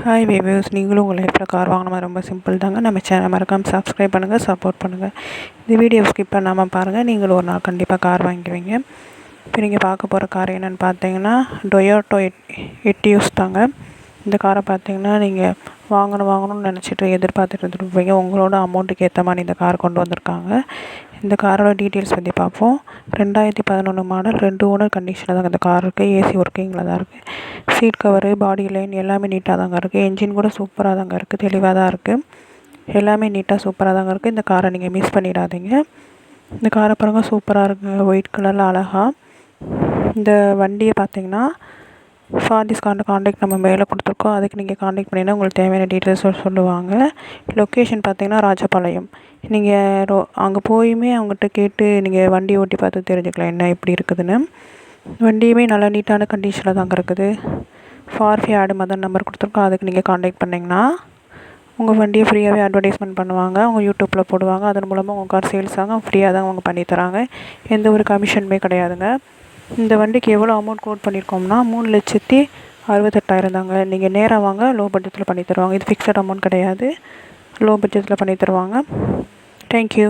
Hi viewers, நீங்களும் உங்கள் லைஃப்பில் கார் வாங்கின மாதிரி ரொம்ப சிம்பிள் தாங்க. நம்ம சேனல் மறக்காமல் சப்ஸ்கிரைப் பண்ணுங்கள், சப்போர்ட் பண்ணுங்கள். இந்த வீடியோ ஸ்கிப் பண்ணாமல் பாருங்கள். நீங்களும் ஒரு நாள் கண்டிப்பாக கார் வாங்கிடுவீங்க. இப்போ நீங்கள் பார்க்க போகிற கார் என்னென்னு பார்த்தீங்கன்னா டொயோட்டோ எட்டியோஸ் தாங்க. இந்த காரை பார்த்தீங்கன்னா நீங்கள் வாங்கணும்னு நினச்சிட்டு எதிர்பார்த்துட்டு இருந்துருப்பீங்க. உங்களோட அமௌண்ட்டுக்கு ஏற்ற மாதிரி இந்த கார் கொண்டு வந்திருக்காங்க. இந்த காரோட டீட்டெயில்ஸ் பற்றி பார்ப்போம். 2011 மாடல், 2 ஓனர் கண்டிஷனில் தாங்க இந்த கார் இருக்குது. ஏசி ஒர்க்கிங்கில் தான் இருக்குது. சீட் கவரு, பாடி லைன் எல்லாமே நீட்டாக தாங்க இருக்குது. என்ஜின் கூட சூப்பராக தாங்க இருக்குது, தெளிவாக தான் இருக்குது. எல்லாமே நீட்டாக சூப்பராக தாங்க இருக்குது. இந்த காரை நீங்கள் மிஸ் பண்ணிடாதீங்க. இந்த காரை பாருங்கள், சூப்பராக இருக்குங்க, ஒயிட் கலரில் அழகாக. இந்த வண்டியை பார்த்தீங்கன்னா ஃபார் திஸ் காண்டாக்ட் நம்ம மேலே கொடுத்துருக்கோம். அதுக்கு நீங்கள் காண்டாக்ட் பண்ணிங்கன்னா உங்களுக்கு தேவையான டீட்டெயில்ஸ் சொல்லுவாங்க. லொக்கேஷன் பார்த்தீங்கன்னா ராஜபாளையம். நீங்கள் அங்கே போயுமே அவங்ககிட்ட கேட்டு நீங்கள் வண்டி ஓட்டி பார்த்து தெரிஞ்சுக்கலாம் என்ன எப்படி இருக்குதுன்னு. வண்டியுமே நல்லா நீட்டான கண்டிஷனில் தாங்க இருக்குது. ஃபார்ஃபி ஆடு மதன் நம்பர் கொடுத்துருக்கோம். அதுக்கு நீங்கள் காண்டாக்ட் பண்ணிங்கன்னா உங்கள் வண்டியை ஃப்ரீயாகவே அட்வர்டைஸ்மெண்ட் பண்ணுவாங்க. அவங்க யூடியூப்பில் போடுவாங்க. அதன் மூலமாக உங்கள் கார் சேல்ஸ் ஆகும். ஃப்ரீயாக தான் அவங்க பண்ணித்தராங்க. எந்த ஒரு கமிஷனுமே கிடையாதுங்க. இந்த வண்டிக்கு எவ்வளோ அமௌண்ட் கோட் பண்ணியிருக்கோம்னா 3,68,000 தாங்க. நீங்கள் நேராக வாங்க, லோ பட்ஜெட்டில் பண்ணி தருவாங்க. இது ஃபிக்ஸட் அமௌண்ட் கிடையாது, லோ பட்ஜெட்டில் பண்ணி தருவாங்க. தேங்க்யூ.